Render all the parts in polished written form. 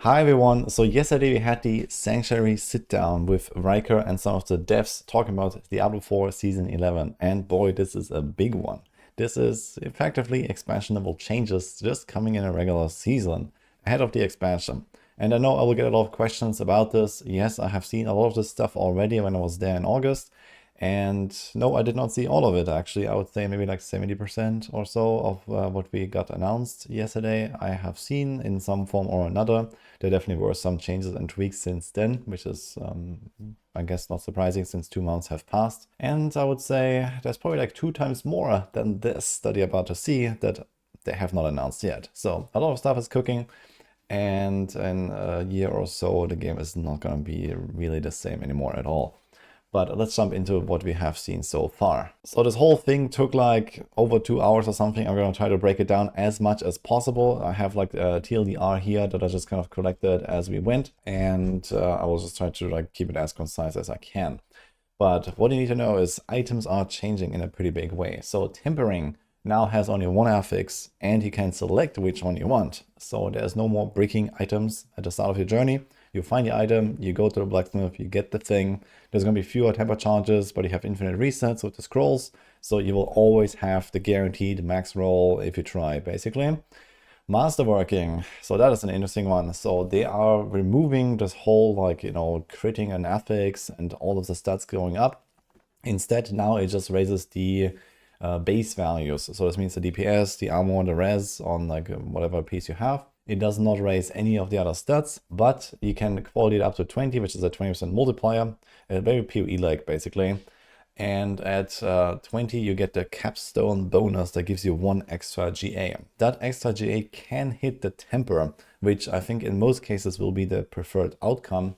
Hi everyone, so yesterday we had the Sanctuary sit down with Riker and some of the devs talking about Diablo 4 Season 11, and boy, this is a big one. This is effectively expansionable changes just coming in a regular season ahead of the expansion. And I know I will get a lot of questions about this. Yes, I have seen a lot of this stuff already when I was there in August. And no, I did not see all of it actually. I would say maybe like 70% or so of what we got announced yesterday I have seen in some form or another. There definitely were some changes and tweaks since then, which is, I guess, not surprising since 2 months have passed. And I would say there's probably like 2 times more than this that you're about to see that they have not announced yet. So a lot of stuff is cooking. And in a year or so, the game is not going to be really the same anymore at all. But let's jump into what we have seen so far. So this whole thing took like over 2 hours or something. I'm going to try to break it down as much as possible. I have like a TLDR here that I just kind of collected as we went. And I will just try to like keep it as concise as I can. But what you need to know is items are changing in a pretty big way. So tempering now has only one affix and you can select which one you want. So there's no more breaking items at the start of your journey. You find the item, you go to the blacksmith, you get the thing. There's going to be fewer temper charges, but you have infinite resets with the scrolls. So you will always have the guaranteed max roll if you try, basically. Masterworking, so that is an interesting one. So they are removing this whole like, critting and affix and all of the stats going up. Instead, now it just raises the base values. So this means the DPS, the armor, the res on like whatever piece you have. It does not raise any of the other stats, but you can quality it up to 20, which is a 20% multiplier. Very PoE-like, basically. And at 20, you get the capstone bonus that gives you 1 extra GA. That extra GA can hit the temper, which I think in most cases will be the preferred outcome,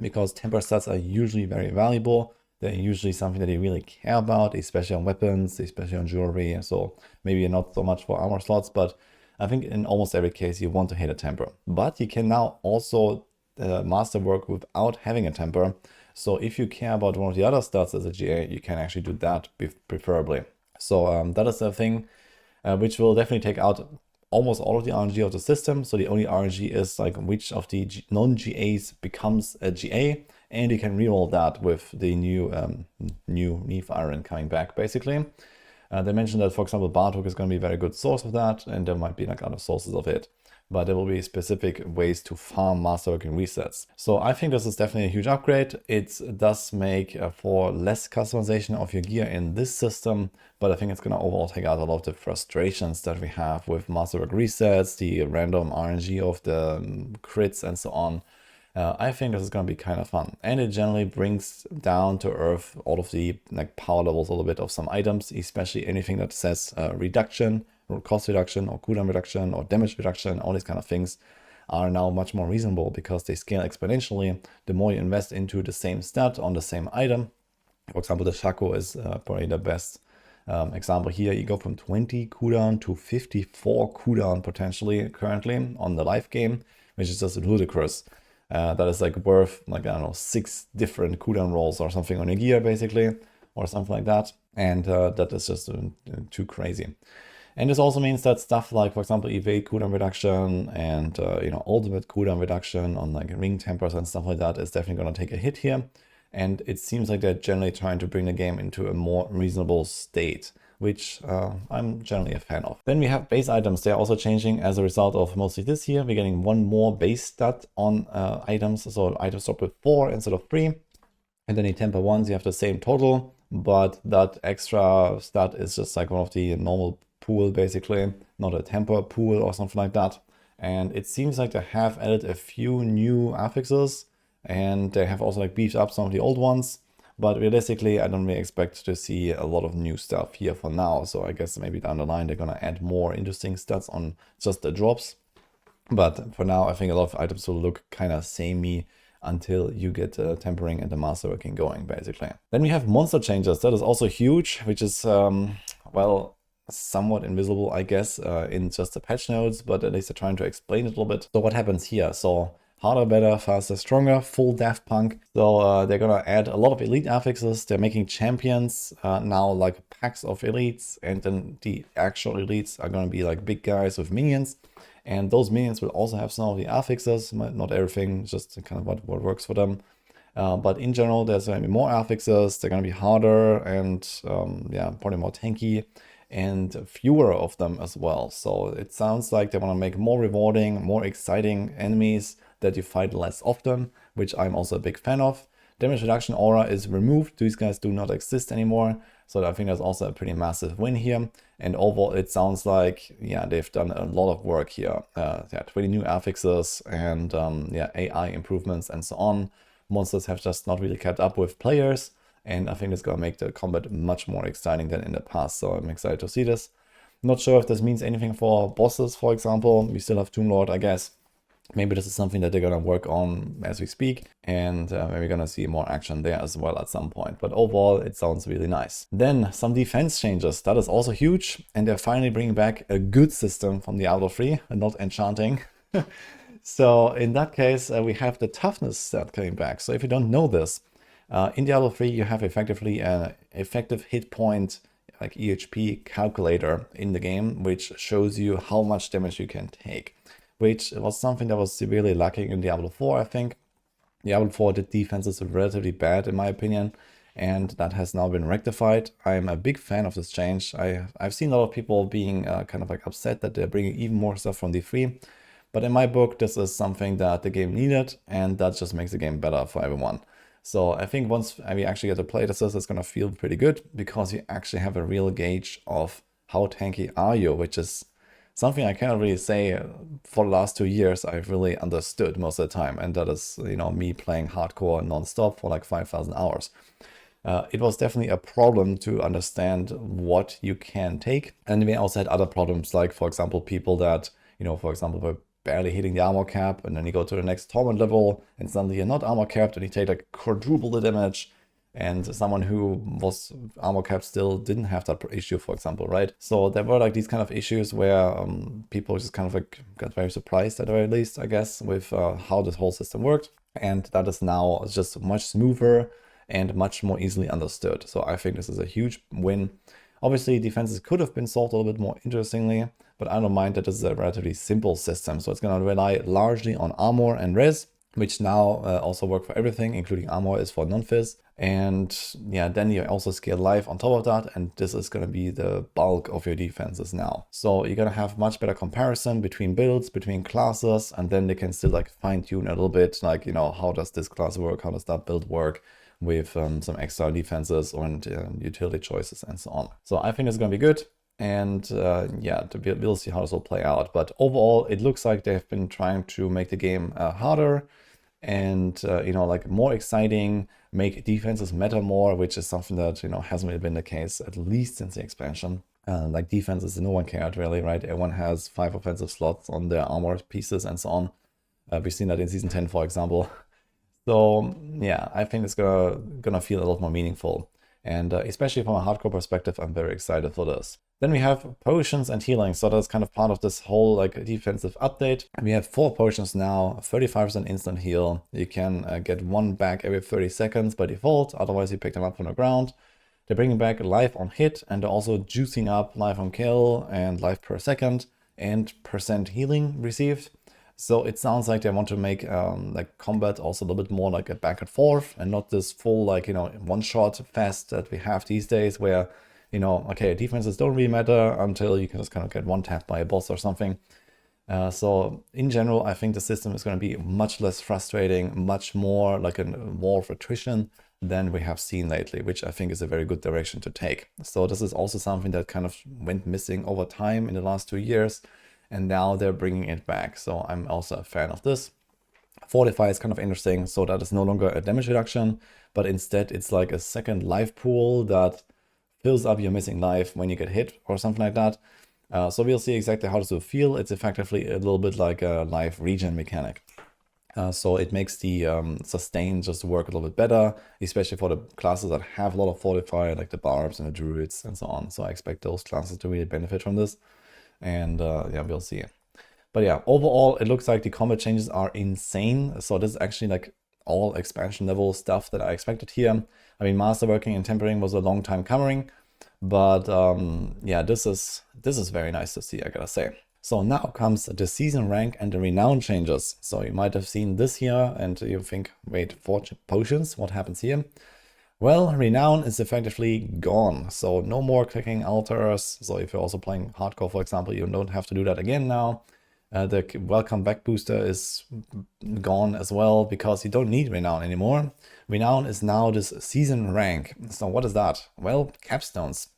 because temper stats are usually very valuable. They're usually something that you really care about, especially on weapons, especially on jewelry. So maybe not so much for armor slots, but I think in almost every case you want to hit a temper. But you can now also masterwork without having a temper. So if you care about one of the other stats as a GA, you can actually do that preferably. So that is a thing which will definitely take out almost all of the RNG of the system. So the only RNG is like which of the non-GAs becomes a GA, and you can reroll that with the new Neve Iron coming back, basically. They mentioned that, for example, Bartok is going to be a very good source of that, and there might be like other sources of it. But there will be specific ways to farm Masterworking resets. So I think this is definitely a huge upgrade. It does make for less customization of your gear in this system, but I think it's going to overall take out a lot of the frustrations that we have with Masterwork resets, the random RNG of the crits and so on. I think this is going to be kind of fun, and it generally brings down to earth all of the like power levels a little bit of some items, especially anything that says reduction or cost reduction or cooldown reduction or damage reduction. All these kind of things are now much more reasonable because they scale exponentially the more you invest into the same stat on the same item. For example, the Shaco is probably the best example here. You go from 20 cooldown to 54 cooldown potentially currently on the live game, which is just ludicrous. That is like worth like, I don't know, 6 different cooldown rolls or something on your gear basically, or something like that. And that is just too crazy. And this also means that stuff like, for example, evade cooldown reduction and ultimate cooldown reduction on like ring tempers and stuff like that is definitely going to take a hit here. And it seems like they're generally trying to bring the game into a more reasonable state, which I'm generally a fan of. Then we have base items. They're also changing as a result of mostly this year. We're getting 1 more base stat on items. So items start with 4 instead of 3. And then the temper ones, you have the same total, but that extra stat is just like one of the normal pool, basically, not a temper pool or something like that. And it seems like they have added a few new affixes, and they have also like beefed up some of the old ones. But realistically, I don't really expect to see a lot of new stuff here for now. So I guess maybe down the line, they're going to add more interesting stats on just the drops. But for now, I think a lot of items will look kind of samey until you get tempering and the masterworking going, basically. Then we have monster changes. That is also huge, which is, well, somewhat invisible, I guess, in just the patch notes, but at least they're trying to explain it a little bit. So what happens here? So harder, better, faster, stronger, full Daft Punk. So they're gonna add a lot of elite affixes. They're making champions now like packs of elites, and then the actual elites are gonna be like big guys with minions. And those minions will also have some of the affixes, not everything, just kind of what works for them. But in general, there's going to be more affixes, they're going to be harder and yeah, probably more tanky and fewer of them as well. So it sounds like they want to make more rewarding, more exciting enemies that you fight less often, which I'm also a big fan of. Damage reduction aura is removed. These guys do not exist anymore. So I think that's also a pretty massive win here. And overall, it sounds like, yeah, they've done a lot of work here. Yeah, 20 new affixes and yeah, AI improvements and so on. Monsters have just not really kept up with players. And I think it's going to make the combat much more exciting than in the past. So I'm excited to see this. Not sure if this means anything for bosses, for example. We still have Tomb Lord, I guess. Maybe this is something that they're going to work on as we speak, and maybe we're going to see more action there as well at some point. But overall, it sounds really nice. Then some defense changes. That is also huge, and they're finally bringing back a good system from Diablo 3 and not enchanting. So in that case, we have the toughness stat coming back. So if you don't know this, in Diablo 3, you have effectively an effective hit point, like EHP calculator in the game, which shows you how much damage you can take, which was something that was severely lacking in Diablo 4, I think. Diablo 4 did defenses relatively bad, in my opinion, and that has now been rectified. I'm a big fan of this change. I've seen a lot of people being kind of like upset that they're bringing even more stuff from D3, but in my book, this is something that the game needed, and that just makes the game better for everyone. So I think once we actually get to play this, it's going to feel pretty good, because you actually have a real gauge of how tanky are you, which is something I cannot really say for the last 2 years I've really understood most of the time. And that is, you know, me playing hardcore non-stop for like 5,000 hours. It was definitely a problem to understand what you can take. And we also had other problems, like, for example, people that, you know, for example, were barely hitting the armor cap, and then you go to the next torment level and suddenly you're not armor capped and you take like quadruple the damage. And someone who was armor capped still didn't have that issue, for example, right? So there were like these kind of issues where people just kind of like got very surprised, at the very least, I guess, with how this whole system worked. And that is now just much smoother and much more easily understood. So I think this is a huge win. Obviously, defenses could have been solved a little bit more interestingly, but I don't mind that this is a relatively simple system. So it's going to rely largely on armor and res, which now also work for everything, including armor is for non-phys. And yeah, then you also scale life on top of that, and this is going to be the bulk of your defenses now. So you're going to have much better comparison between builds, between classes, and then they can still like fine tune a little bit, like, you know, how does this class work, how does that build work, with some extra defenses and utility choices and so on. So I think it's going to be good. And yeah, we'll see how this will play out. But overall, it looks like they've been trying to make the game harder and, you know, like more exciting, make defenses matter more, which is something that, you know, hasn't really been the case, at least since the expansion. Like defenses, no one cared really, right? Everyone has 5 offensive slots on their armor pieces and so on. We've seen that in Season 10, for example. So yeah, I think it's gonna feel a lot more meaningful. And especially from a hardcore perspective, I'm very excited for this. Then we have potions and healing. So that's kind of part of this whole like defensive update. We have 4 potions now, 35% instant heal. You can get 1 back every 30 seconds by default. Otherwise, you pick them up from the ground. They're bringing back life on hit, and they're also juicing up life on kill and life per second and % healing received. So it sounds like they want to make like combat also a little bit more like a back and forth, and not this full like, you know, one-shot fest that we have these days where, you know, okay, defenses don't really matter until you can just kind of get one-tapped by a boss or something. So in general, I think the system is going to be much less frustrating, much more like a war of attrition than we have seen lately, which I think is a very good direction to take. So this is also something that kind of went missing over time in the last 2 years. And now they're bringing it back. So I'm also a fan of this. Fortify is kind of interesting. So that is no longer a damage reduction, but instead it's like a second life pool that fills up your missing life when you get hit or something like that. So we'll see exactly how this will feel. It's effectively a little bit like a life regen mechanic. So it makes the sustain just work a little bit better, especially for the classes that have a lot of fortify, like the barbs and the druids and so on. So I expect those classes to really benefit from this. And yeah, we'll see. But yeah, overall, it looks like the combat changes are insane. So this is actually like all expansion level stuff that I expected here. I mean, Masterworking and Tempering was a long time coming, but yeah, this is very nice to see, I gotta say. So now comes the season rank and the renown changes. So you might have seen this here and you think, wait, 4 potions, what happens here? Well, Renown is effectively gone, so no more clicking altars. So if you're also playing hardcore, for example, you don't have to do that again now. The welcome back booster is gone as well because you don't need Renown anymore. Renown is now this season rank. So what is that? Well, capstones.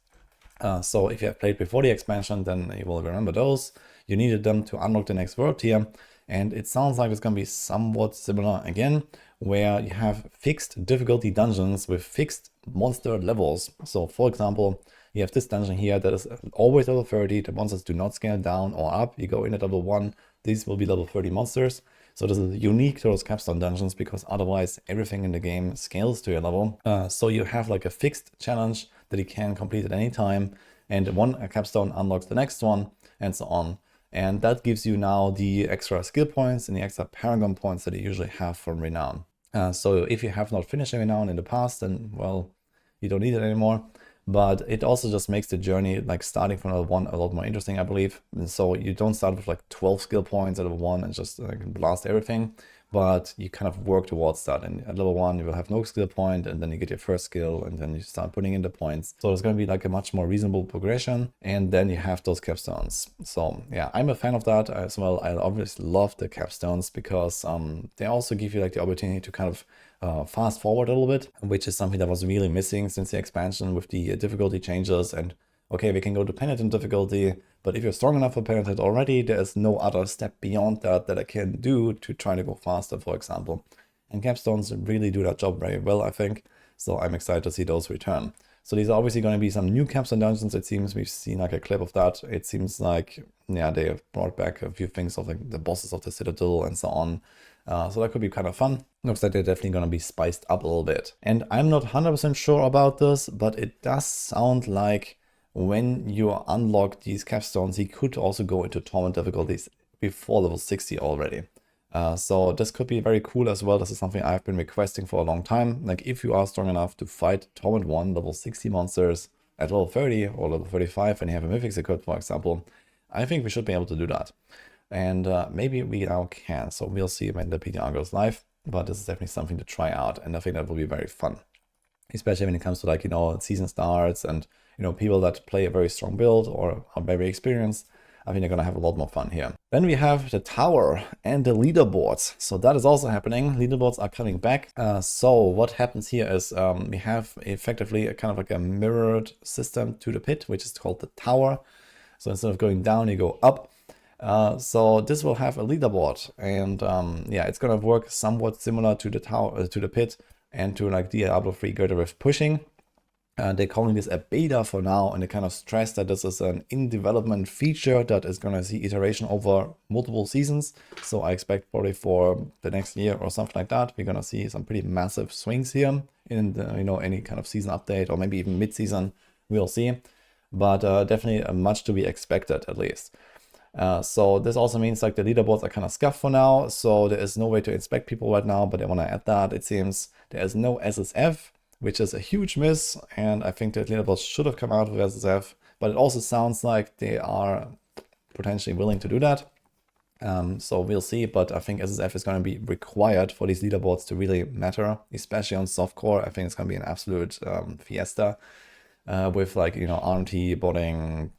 So if you have played before the expansion, then you will remember those. You needed them to unlock the next world tier. And it sounds like it's going to be somewhat similar again, where you have fixed difficulty dungeons with fixed monster levels. So for example, you have this dungeon here that is always level 30. The monsters do not scale down or up. You go in at level 1. These will be level 30 monsters. So this is unique to those capstone dungeons because otherwise everything in the game scales to your level. So you have like a fixed challenge that you can complete at any time. And one capstone unlocks the next one and so on. And that gives you now the extra skill points and the extra paragon points that you usually have from Renown. So if you have not finished Renown in the past, then, well, you don't need it anymore. But it also just makes the journey, like starting from level 1, a lot more interesting, I believe. And so you don't start with like 12 skill points at level 1 and just like blast everything. But you kind of work towards that. And at level 1, you will have no skill point, and then you get your first skill, and then you start putting in the points. So it's going to be like a much more reasonable progression. And then you have those capstones. So yeah, I'm a fan of that as well. I obviously love the capstones because they also give you like the opportunity to kind of fast forward a little bit, which is something that was really missing since the expansion with the difficulty changes. And okay, we can go to penitent difficulty, but if you're strong enough for penitent already, there is no other step beyond that that I can do to try to go faster, for example. And capstones really do that job very well, I think. So I'm excited to see those return. So these are obviously going to be some new capstone dungeons. It seems we've seen like a clip of that. It seems like, yeah, they have brought back a few things of like the bosses of the Citadel and so on. So that could be kind of fun. Looks like they're definitely going to be spiced up a little bit. And I'm not 100% sure about this, but it does sound like when you unlock these capstones, he could also go into torment difficulties before level 60 already. So this could be very cool as well. This is something I've been requesting for a long time. Like if you are strong enough to fight Torment 1 level 60 monsters at level 30 or level 35 and you have a Mythic equipped, for example, I think we should be able to do that. And maybe we now can. So we'll see when the PTR goes live. But this is definitely something to try out. And I think that will be very fun. Especially when it comes to like, you know, season starts and, you know, people that play a very strong build or are very experienced. I think they're going to have a lot more fun here. Then we have the tower and the leaderboards. So that is also happening. Leaderboards are coming back. So what happens here is we have effectively a kind of like a mirrored system to the pit, which is called the tower. So instead of going down, you go up. So this will have a leaderboard. And yeah, it's going to work somewhat similar to the tower, to the pit and to like Diablo 3 Greater Rift pushing. They're calling this a beta for now, and they kind of stress that this is an in-development feature that is going to see iteration over multiple seasons. So I expect probably for the next year or something like that, we're going to see some pretty massive swings here in the, you know, any kind of season update or maybe even mid-season. We'll see, but definitely much to be expected at least. So this also means like the leaderboards are kind of scuffed for now. So there is no way to inspect people right now, but I want to add that. It seems there is no SSF, which is a huge miss, and I think that leaderboards should have come out with SSF, but it also sounds like they are potentially willing to do that. So we'll see, but I think SSF is going to be required for these leaderboards to really matter, especially on softcore. I think it's going to be an absolute fiesta with like, you know, RMT, botting,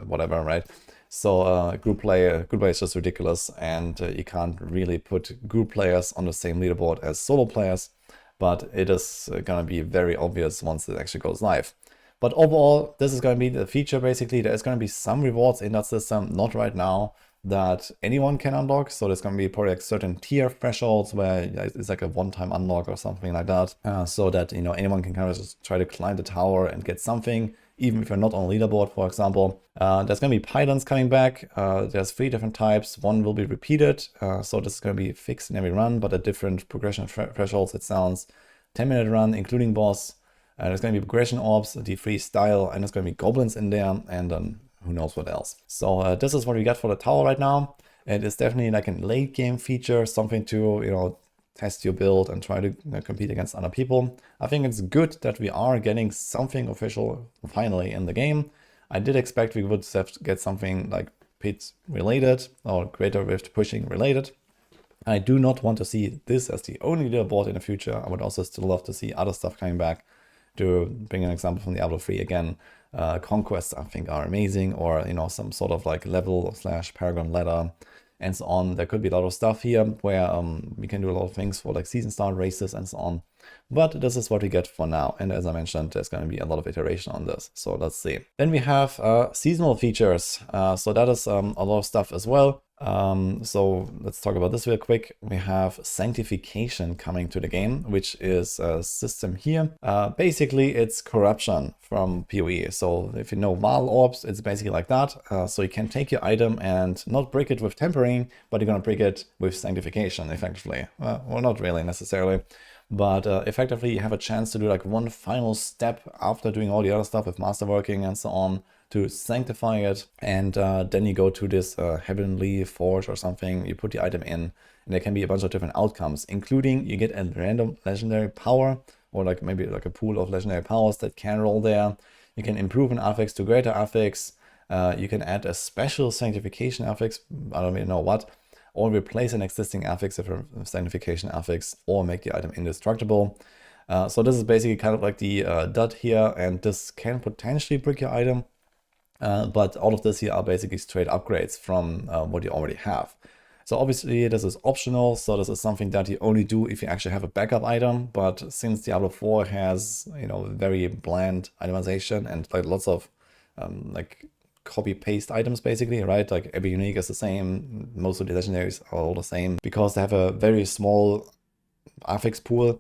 whatever, right? So group play is just ridiculous, and you can't really put group players on the same leaderboard as solo players. But it is going to be very obvious once it actually goes live. But overall, this is going to be the feature basically. There's going to be some rewards in that system, not right now, that anyone can unlock. So there's going to be probably like certain tier thresholds where it's like a one-time unlock or something like that. So that, you know, anyone can kind of just try to climb the tower and get something, even if you're not on leaderboard, for example. There's going to be pylons coming back. There's 3 different types. One will be repeated. So this is going to be fixed in every run, but at different progression thresholds, it sounds. 10-minute run, including boss. There's going to be progression orbs, the free style, and there's going to be goblins in there, and then who knows what else. So this is what we got for the tower right now. It is definitely like a late game feature, something to, you know, test your build and try to compete against other people. I think it's good that we are getting something official finally in the game. I did expect we would have to get something like pit related or Greater Rift pushing related. I do not want to see this as the only leaderboard in the future. I would also still love to see other stuff coming back. To bring an example from Diablo 3 again, conquests I think are amazing, or some sort of like level / paragon ladder and so on. There could be a lot of stuff here where we can do a lot of things for like season start races and so on. But this is what we get for now. And as I mentioned, there's going to be a lot of iteration on this. So let's see. Then we have seasonal features. So that is a lot of stuff as well. So let's talk about this real quick. We have Sanctification coming to the game, which is a system here. Basically, it's corruption from PoE. So if you know Val Orbs, it's basically like that. So you can take your item and not break it with tempering, but you're going to break it with Sanctification, effectively. Well, not really necessarily. But effectively, you have a chance to do like one final step after doing all the other stuff with Masterworking and so on to sanctify it. And then you go to this Heavenly Forge or something, you put the item in, and there can be a bunch of different outcomes, including you get a random legendary power, or like maybe like a pool of legendary powers that can roll there. You can improve an affix to greater affix. You can add a special Sanctification affix, I don't even know what, or replace an existing affix with a Sanctification affix, or make the item indestructible. So this is basically kind of like the dot here, and this can potentially break your item. But all of this here are basically straight upgrades from what you already have. So obviously this is optional, so this is something that you only do if you actually have a backup item. But since Diablo 4 has, very bland itemization and like lots of like copy-paste items basically, right? Like every unique is the same, most of the legendaries are all the same, because they have a very small affix pool.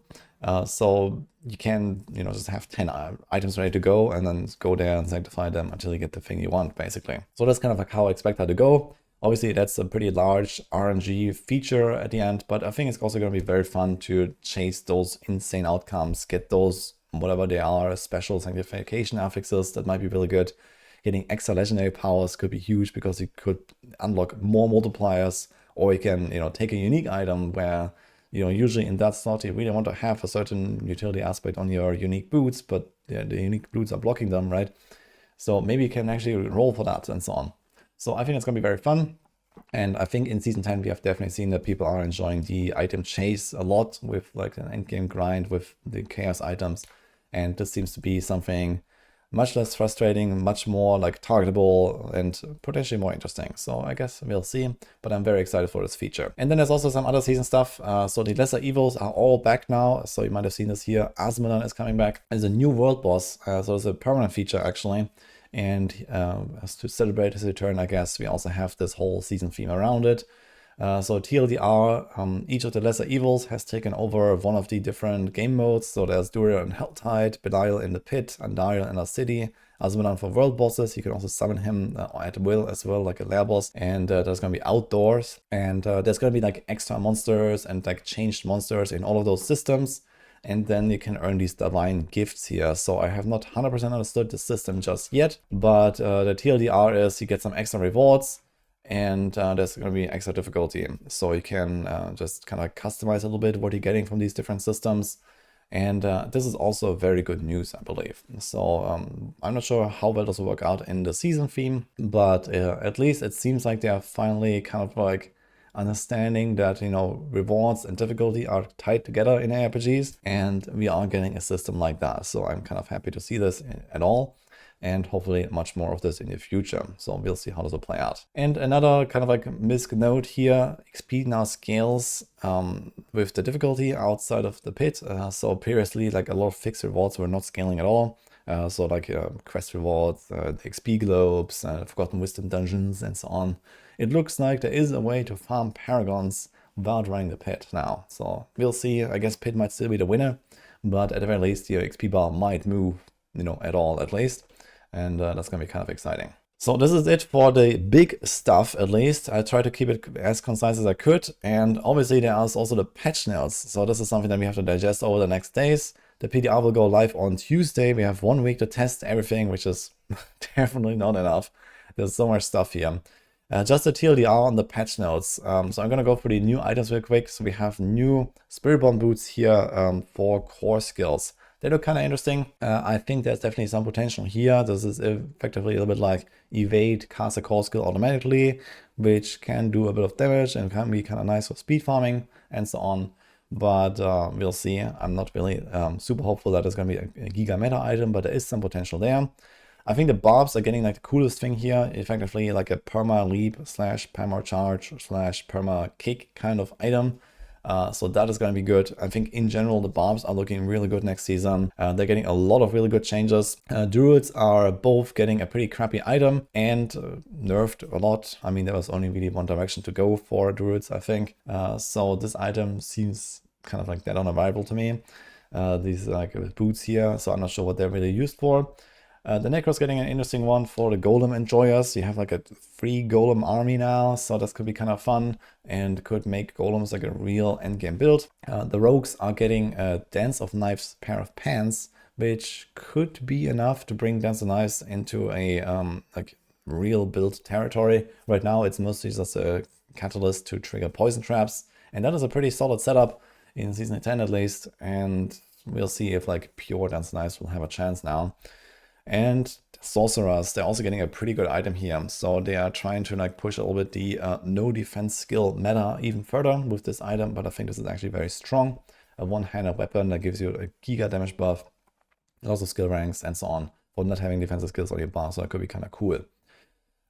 So you can, just have 10 items ready to go and then go there and sanctify them until you get the thing you want, basically. So that's kind of like how I expect that to go. Obviously, that's a pretty large RNG feature at the end, but I think it's also going to be very fun to chase those insane outcomes, get those, whatever they are, special Sanctification affixes that might be really good. Getting extra legendary powers could be huge because you could unlock more multipliers, or you can, take a unique item where, usually in that slot you really want to have a certain utility aspect on your unique boots, but the unique boots are blocking them, right? So maybe you can actually roll for that and so on. So I think it's going to be very fun. And I think in Season 10 we have definitely seen that people are enjoying the item chase a lot with like an endgame grind with the chaos items. And this seems to be something much less frustrating, much more like targetable and potentially more interesting. So I guess we'll see, but I'm very excited for this feature. And then there's also some other season stuff. So the lesser evils are all back now. So you might have seen this here. Asmodan is coming back as a new world boss. So it's a permanent feature actually. And as to celebrate his return, I guess we also have this whole season theme around it. So TLDR, each of the lesser evils has taken over one of the different game modes. So there's Duriel and Helltide, Belial in the Pit, Andariel in the City, Asmodan for world bosses. You can also summon him at will as well, like a lair boss. And there's going to be outdoors. And there's going to be like extra monsters and like changed monsters in all of those systems. And then you can earn these divine gifts here. So I have not 100% understood the system just yet. But the TLDR is you get some extra rewards. And there's going to be extra difficulty. So you can just kind of customize a little bit what you're getting from these different systems. And this is also very good news, I believe. So I'm not sure how well this will work out in the season theme, but at least it seems like they are finally kind of like understanding that, rewards and difficulty are tied together in ARPGs, and we are getting a system like that. So I'm kind of happy to see this at all. And hopefully much more of this in the future. So we'll see how this will play out. And another kind of like Misc note here, XP now scales with the difficulty outside of the pit. So previously, like a lot of fixed rewards were not scaling at all. So like quest rewards, the XP globes, Forgotten Wisdom dungeons, and so on. It looks like there is a way to farm paragons without running the pit now. So we'll see. I guess pit might still be the winner, but at the very least, your XP bar might move, at all at least. And that's going to be kind of exciting. So this is it for the big stuff, at least. I try to keep it as concise as I could. And obviously there is also the patch notes. So this is something that we have to digest over the next days. The PDR will go live on Tuesday. We have 1 week to test everything, which is definitely not enough. There's so much stuff here. Just a TLDR on the patch notes. So I'm going to go through the new items real quick. So we have new Spirit Bomb boots here for core skills. They look kind of interesting. I think there's definitely some potential here. This is effectively a little bit like evade, cast a core skill automatically, which can do a bit of damage and can be kind of nice for speed farming and so on. But we'll see. I'm not really super hopeful that it's going to be a giga meta item, but there is some potential there. I think the barbs are getting like the coolest thing here, effectively like a perma leap / perma charge / perma kick kind of item. So that is going to be good. I think in general, the barbs are looking really good next season. They're getting a lot of really good changes. Druids are both getting a pretty crappy item and nerfed a lot. I mean, there was only really one direction to go for Druids, I think. So this item seems kind of like dead on arrival to me. These like boots here, so I'm not sure what they're really used for. The Necro's getting an interesting one for the Golem enjoyers. You have like a free Golem army now, so this could be kind of fun and could make Golems like a real endgame build. The Rogues are getting a Dance of Knives pair of pants, which could be enough to bring Dance of Knives into a like real build territory. Right now it's mostly just a catalyst to trigger poison traps, and that is a pretty solid setup in Season 10 at least, and we'll see if like pure Dance of Knives will have a chance now. And Sorcerers, they're also getting a pretty good item here. So they are trying to like push a little bit the no defense skill meta even further with this item, but I think this is actually very strong. A one-handed weapon that gives you a giga damage buff, lots of skill ranks and so on for not having defensive skills on your bar, so that could be kind of cool.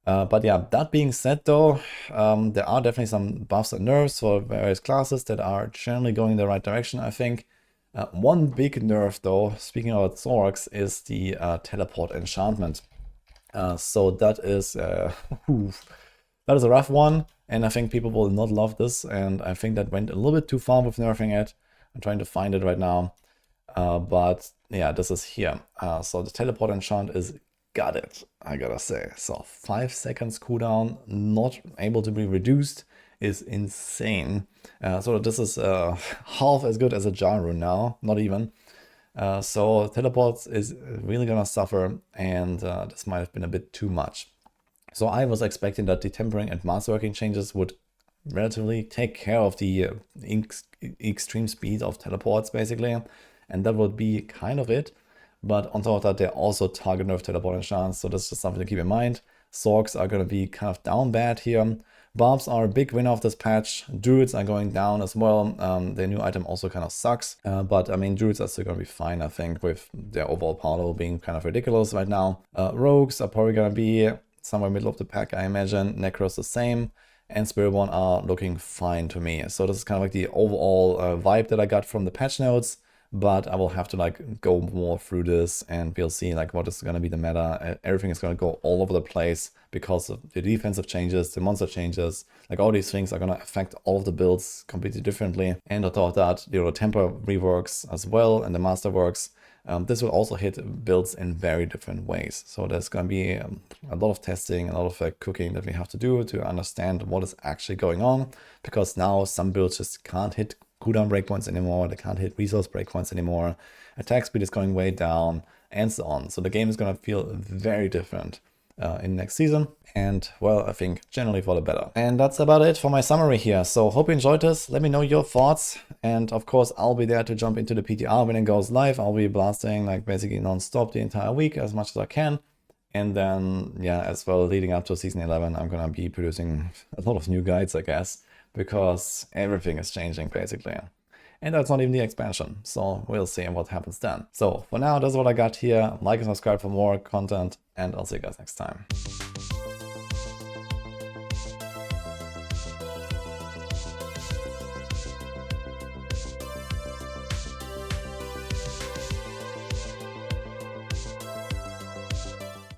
But yeah, that being said though, there are definitely some buffs and nerfs for various classes that are generally going in the right direction, I think. One big nerf though, speaking about Zorks, is the teleport enchantment. So that is that is a rough one, and I think people will not love this, and I think that went a little bit too far with nerfing it. I'm trying to find it right now, but yeah, this is here. So the teleport enchant is gutted, I gotta say. So 5 seconds cooldown, not able to be reduced, is insane. So this is half as good as a jar rune now, not even. So teleports is really gonna suffer, and this might have been a bit too much. So I was expecting that the tempering and masterworking changes would relatively take care of the extreme speed of teleports basically, and that would be kind of it. But on top of that, they also target nerf teleport enchants, so that's just something to keep in mind. Sorks are gonna be kind of down bad here. Barbs are a big winner of this patch. Druids are going down as well. Their new item also kind of sucks. But I mean, Druids are still going to be fine, I think, with their overall power level being kind of ridiculous right now. Rogues are probably going to be somewhere middle of the pack, I imagine. Necros the same. And Spiritborn are looking fine to me. So this is kind of like the overall vibe that I got from the patch notes. But I will have to like go more through this, and we'll see like what is going to be the meta. Everything is going to go all over the place because of the defensive changes, the monster changes, like all these things are going to affect all of the builds completely differently. And on top of that, the temper reworks as well, and the Masterworks. This will also hit builds in very different ways. So there's going to be a lot of testing, a lot of cooking that we have to do to understand what is actually going on, because now some builds just can't hit cooldown breakpoints anymore, they can't hit resource breakpoints anymore, attack speed is going way down, and so on. So the game is going to feel very different in next season, and well, I think generally for the better. And that's about it for my summary here. So hope you enjoyed this. Let me know your thoughts, and of course I'll be there to jump into the PTR when it goes live. I'll be blasting like basically non-stop the entire week as much as I can. And then yeah, as well, leading up to season 11, I'm gonna be producing a lot of new guides, I guess, because everything is changing basically. And that's not even the expansion, so we'll see what happens then. So for now, that's what I got here. Like and subscribe for more content, and I'll see you guys next time.